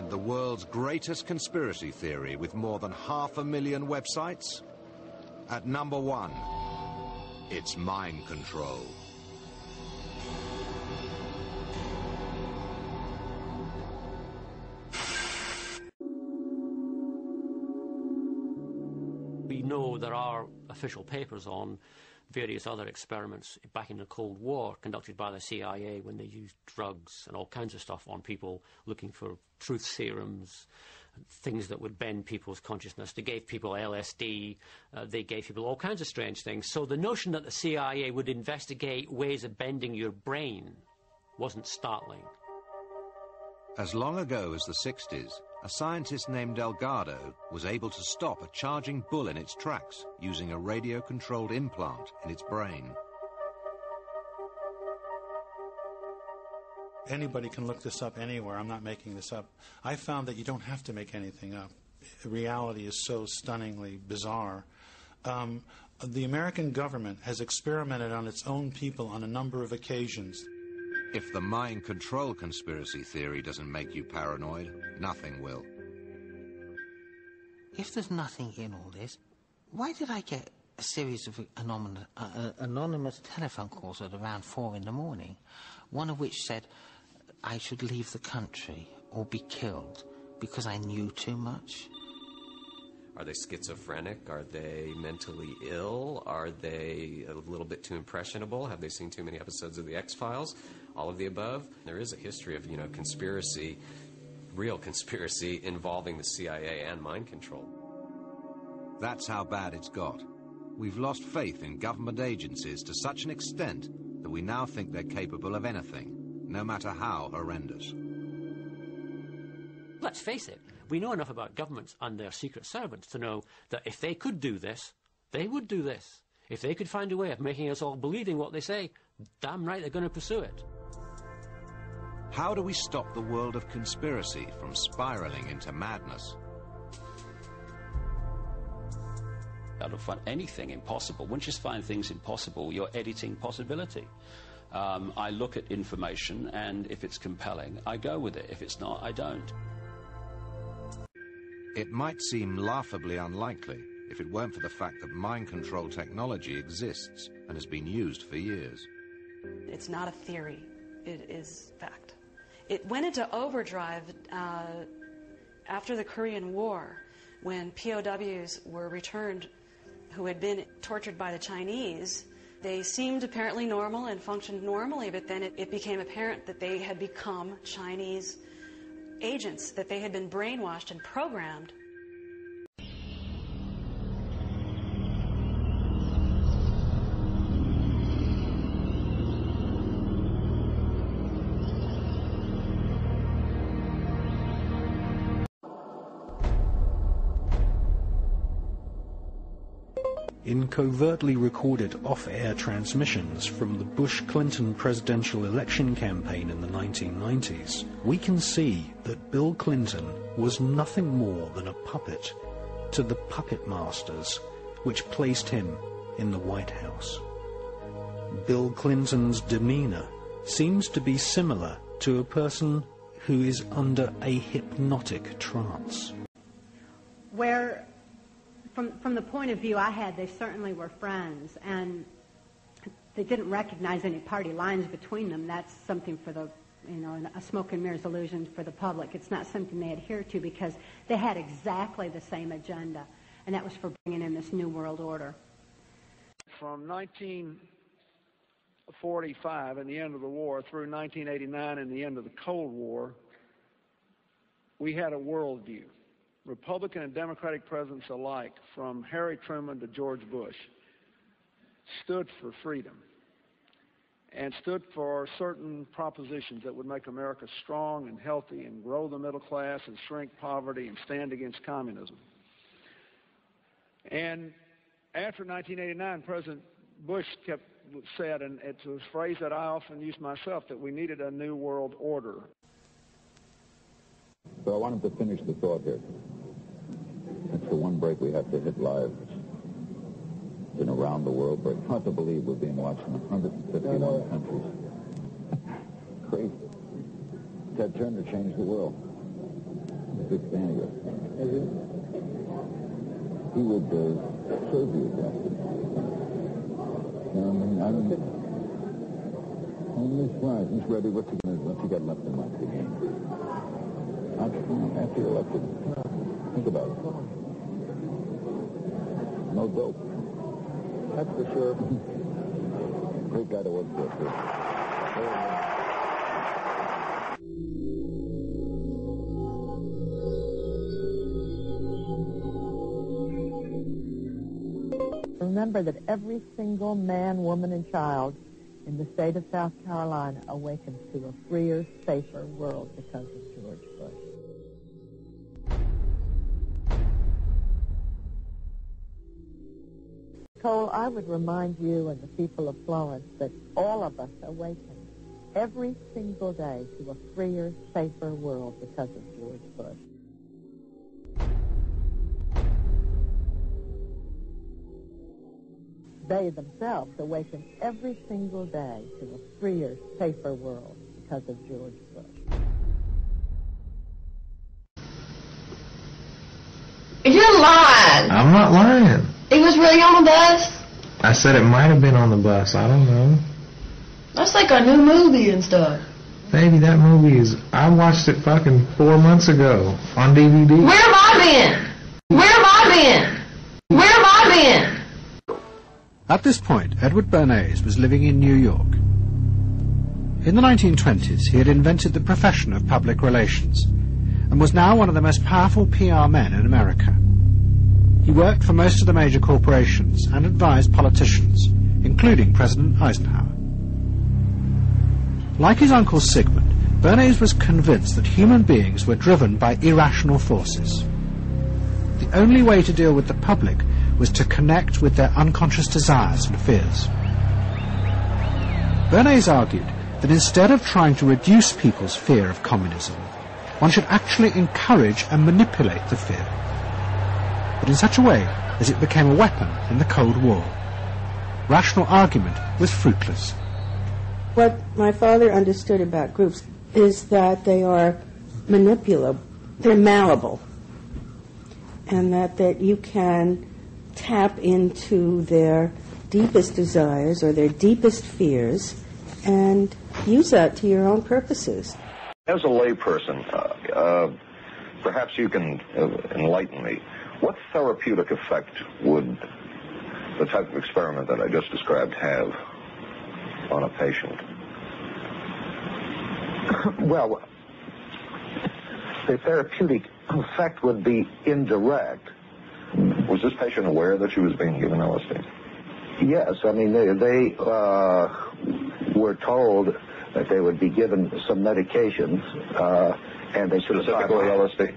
And the world's greatest conspiracy theory with more than 500,000 websites? At number 1, it's mind control. We know there are official papers on various other experiments back in the Cold War conducted by the CIA when they used drugs and all kinds of stuff on people, looking for truth serums, things that would bend people's consciousness. They gave people LSD, they gave people all kinds of strange things. So the notion that the CIA would investigate ways of bending your brain wasn't startling. As long ago as the 60s, a scientist named Delgado was able to stop a charging bull in its tracks using a radio-controlled implant in its brain. Anybody can look this up anywhere. I'm not making this up. I found that you don't have to make anything up. Reality is so stunningly bizarre. The American government has experimented on its own people on a number of occasions. If the mind control conspiracy theory doesn't make you paranoid, nothing will. If there's nothing in all this, why did I get a series of anonymous telephone calls at around 4 in the morning, one of which said I should leave the country or be killed because I knew too much? Are they schizophrenic? Are they mentally ill? Are they a little bit too impressionable? Have they seen too many episodes of The X-Files? All of the above. There is a history of, conspiracy, real conspiracy involving the CIA and mind control. That's how bad it's got. We've lost faith in government agencies to such an extent that we now think they're capable of anything, no matter how horrendous. Let's face it, we know enough about governments and their secret servants to know that if they could do this, they would do this. If they could find a way of making us all believing what they say, damn right they're going to pursue it. How do we stop the world of conspiracy from spiraling into madness? I don't find anything impossible. Once you find things impossible, you're editing possibility. I look at information, and if it's compelling, I go with it. If it's not, I don't. It might seem laughably unlikely if it weren't for the fact that mind control technology exists and has been used for years. It's not a theory. It is fact. It went into overdrive after the Korean War, when POWs were returned who had been tortured by the Chinese. They seemed apparently normal and functioned normally, but then it became apparent that they had become Chinese agents, that they had been brainwashed and programmed. In covertly recorded off-air transmissions from the Bush-Clinton presidential election campaign in the 1990s, we can see that Bill Clinton was nothing more than a puppet to the puppet masters which placed him in the White House. Bill Clinton's demeanor seems to be similar to a person who is under a hypnotic trance. Where From the point of view I had, they certainly were friends, and they didn't recognize any party lines between them. That's something for the, a smoke and mirrors illusion for the public. It's not something they adhere to because they had exactly the same agenda, and that was for bringing in this New World Order. From 1945 and the end of the war through 1989 and the end of the Cold War, we had a worldview. Republican and Democratic presidents alike, from Harry Truman to George Bush, stood for freedom and stood for certain propositions that would make America strong and healthy and grow the middle class and shrink poverty and stand against communism. And after 1989, President Bush said, and it's a phrase that I often use myself, that we needed a new world order. So I wanted to finish the thought here. It's the one break we have to hit live. It's been around the world, but it's hard to believe we're being watched in 151 countries. Crazy. Ted Turner changed the world. big fan of yours. He would serve you against it. I don't get... Miss Wise, Miss Reddy, what you got left in life to gain? After you're elected, think about it. No dope. That's for sure. Great guy to work for, too. Remember that every single man, woman, and child in the state of South Carolina awakens to a freer, safer world because of George Bush. Cole, I would remind you and the people of Florence that all of us awaken every single day to a freer, safer world because of George Bush. They themselves awaken every single day to a freer, safer world because of George Bush. You're lying. I'm not lying. He was really on the bus? I said it might have been on the bus. I don't know. That's like a new movie and stuff. Baby, that movie is... I watched it fucking 4 months ago on DVD. Where have I been? Where have I been? Where have I been? At this point, Edward Bernays was living in New York. In the 1920s, he had invented the profession of public relations and was now one of the most powerful PR men in America. He worked for most of the major corporations and advised politicians, including President Eisenhower. Like his uncle Sigmund, Bernays was convinced that human beings were driven by irrational forces. The only way to deal with the public was to connect with their unconscious desires and fears. Bernays argued that instead of trying to reduce people's fear of communism, one should actually encourage and manipulate the fear, but in such a way as it became a weapon in the Cold War. Rational argument was fruitless. What my father understood about groups is that they are manipulable, they're malleable, and that you can tap into their deepest desires or their deepest fears and use that to your own purposes. As a layperson, perhaps you can enlighten me. What therapeutic effect would the type of experiment that I just described have on a patient? Well, the therapeutic effect would be indirect. Was this patient aware that she was being given LSD? Yes, I mean, they were told that they would be given some medications, and they should have... Specifically LSD?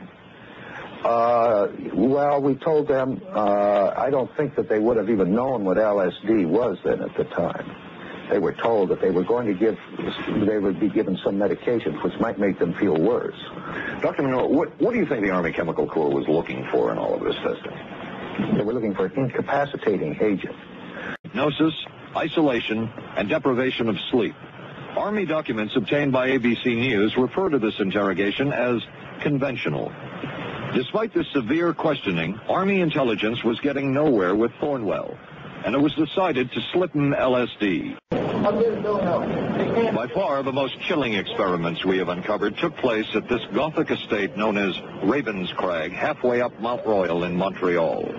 Well, we told them, I don't think that they would have even known what LSD was then at the time. They were told that they were going to they would be given some medications which might make them feel worse. Dr. Monroe, what do you think the Army Chemical Corps was looking for in all of this testing? They were looking for an incapacitating agent. Hypnosis, isolation, and deprivation of sleep. Army documents obtained by ABC News refer to this interrogation as conventional. Despite this severe questioning, Army intelligence was getting nowhere with Thornwell, and it was decided to slip him LSD. By far, the most chilling experiments we have uncovered took place at this Gothic estate known as Ravenscrag, halfway up Mount Royal in Montreal.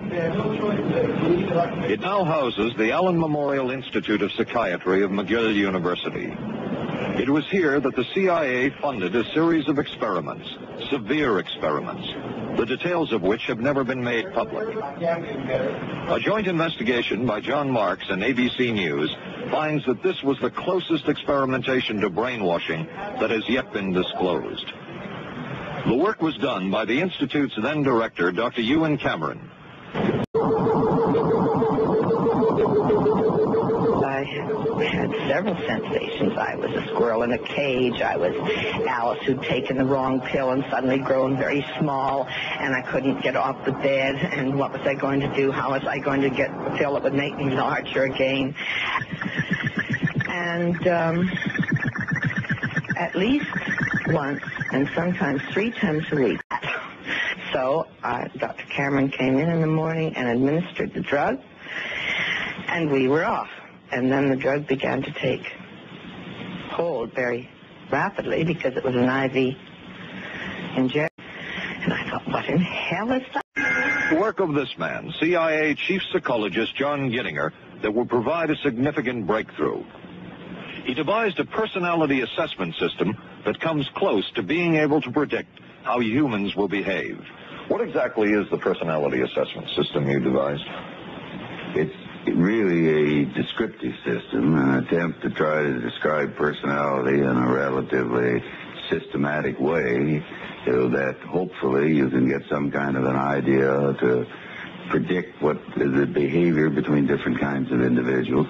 It now houses the Allen Memorial Institute of Psychiatry of McGill University. It was here that the CIA funded a series of experiments, severe experiments, the details of which have never been made public. A joint investigation by John Marks and ABC News finds that this was the closest experimentation to brainwashing that has yet been disclosed. The work was done by the Institute's then director, Dr. Ewan Cameron. I had several sensations. I was a squirrel in a cage. I was Alice who'd taken the wrong pill and suddenly grown very small, and I couldn't get off the bed, and what was I going to do? How was I going to get the pill that would make me larger again? And at least once, and sometimes 3 times a week, So Dr. Cameron came in the morning and administered the drug, and we were off. And then the drug began to take hold very rapidly because it was an IV injection. And I thought, what in hell is that? The work of this man, CIA Chief Psychologist John Gittinger, that will provide a significant breakthrough. He devised a personality assessment system that comes close to being able to predict how humans will behave. What exactly is the personality assessment system you devised? It's really a descriptive system, an attempt to try to describe personality in a relatively systematic way so that hopefully you can get some kind of an idea to predict what is the behavior between different kinds of individuals.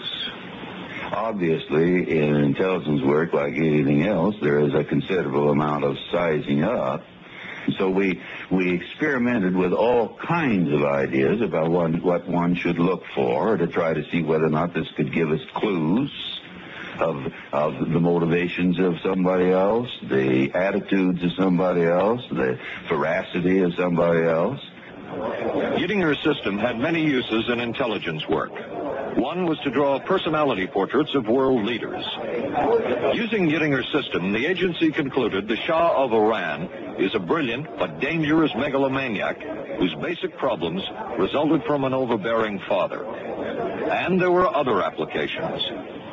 Obviously, in intelligence work, like anything else, there is a considerable amount of sizing up. So we experimented with all kinds of ideas about what one should look for to try to see whether or not this could give us clues of the motivations of somebody else, the attitudes of somebody else, the veracity of somebody else. Gittinger's system had many uses in intelligence work. One was to draw personality portraits of world leaders. Using Gittinger's system, the agency concluded the Shah of Iran is a brilliant but dangerous megalomaniac whose basic problems resulted from an overbearing father. And there were other applications.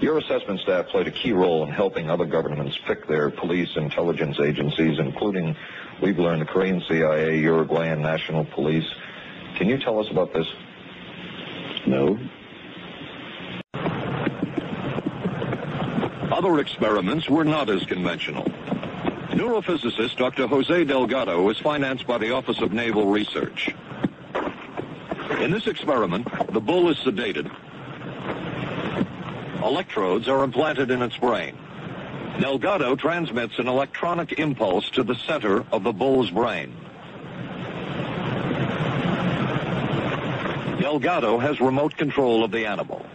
Your assessment staff played a key role in helping other governments pick their police intelligence agencies, including, we've learned, the Korean CIA, Uruguayan National Police. Can you tell us about this? No. Other experiments were not as conventional. Neurophysicist Dr. Jose Delgado was financed by the Office of Naval Research. In this experiment, the bull is sedated. Electrodes are implanted in its brain. Delgado transmits an electronic impulse to the center of the bull's brain. Delgado has remote control of the animal.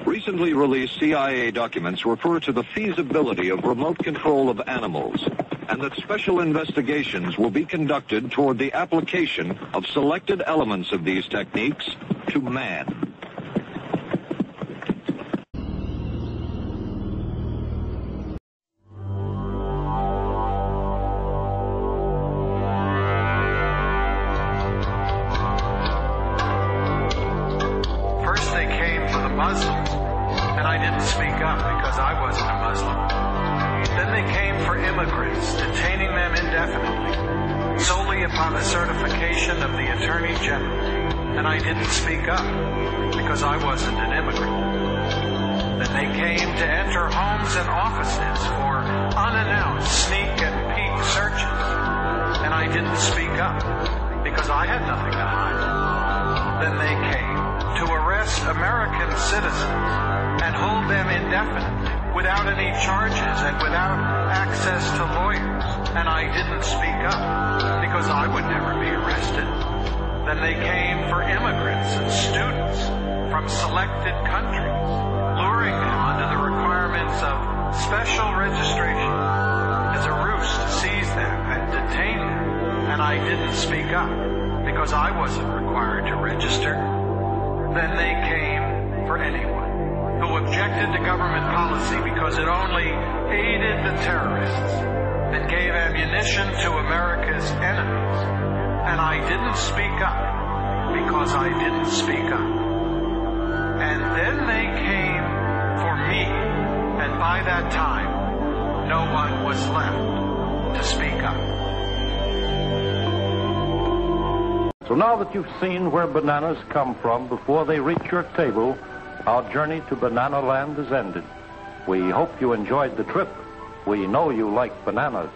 Recently released CIA documents refer to the feasibility of remote control of animals, and that special investigations will be conducted toward the application of selected elements of these techniques to man. So now that you've seen where bananas come from before they reach your table, our journey to Banana Land is ended. We hope you enjoyed the trip. We know you like bananas.